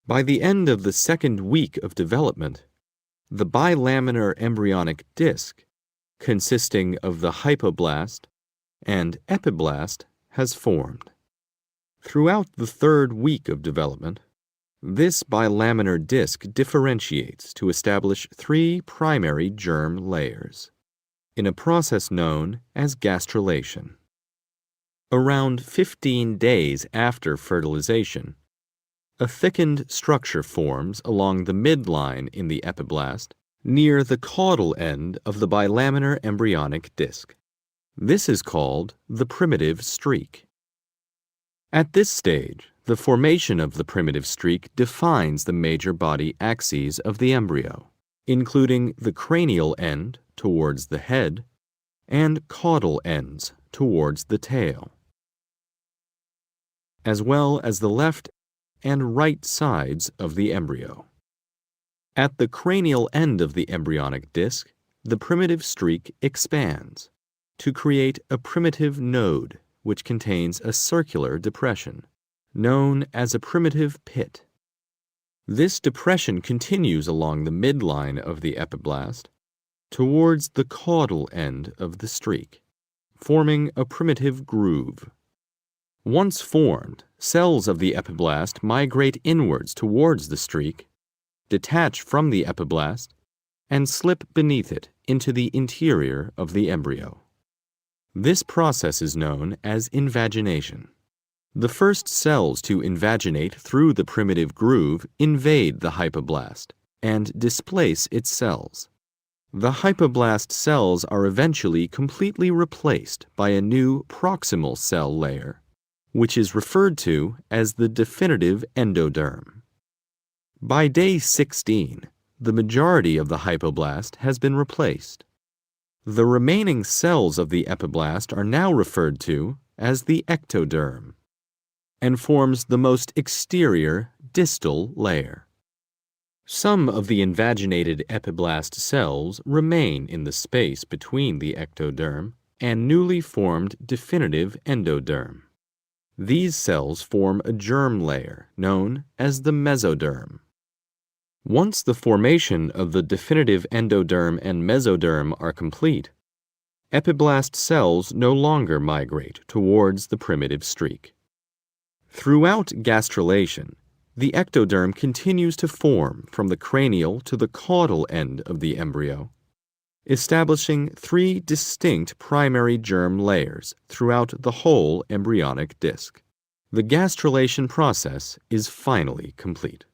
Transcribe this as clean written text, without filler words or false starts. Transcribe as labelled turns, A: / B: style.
A: By the end of the second week of development, the bilaminar embryonic disc, consisting of the hypoblast and epiblast, has formed. Throughout the third week of development, this bilaminar disc differentiates to establish three primary germ layers, in a process known as gastrulation. Around 15 days after fertilization, a thickened structure forms along the midline in the epiblast near the caudal end of the bilaminar embryonic disc. This is called the primitive streak. At this stage, the formation of the primitive streak defines the major body axes of the embryo, including the cranial end towards the head and caudal ends towards the tail, as well as the left and right sides of the embryo. At the cranial end of the embryonic disc, the primitive streak expands to create a primitive node which contains a circular depression, known as a primitive pit. This depression continues along the midline of the epiblast towards the caudal end of the streak, forming a primitive groove. Once formed, cells of the epiblast migrate inwards towards the streak, detach from the epiblast, and slip beneath it into the interior of the embryo. This process is known as invagination. The first cells to invaginate through the primitive groove invade the hypoblast and displace its cells. The hypoblast cells are eventually completely replaced by a new proximal cell layer, which is referred to as the definitive endoderm. By day 16, the majority of the hypoblast has been replaced. The remaining cells of the epiblast are now referred to as the ectoderm and forms the most exterior distal layer. Some of the invaginated epiblast cells remain in the space between the ectoderm and newly formed definitive endoderm. These cells form a germ layer known as the mesoderm. Once the formation of the definitive endoderm and mesoderm are complete, epiblast cells no longer migrate towards the primitive streak. Throughout gastrulation, the ectoderm continues to form from the cranial to the caudal end of the embryo, establishing three distinct primary germ layers throughout the whole embryonic disc. The gastrulation process is finally complete.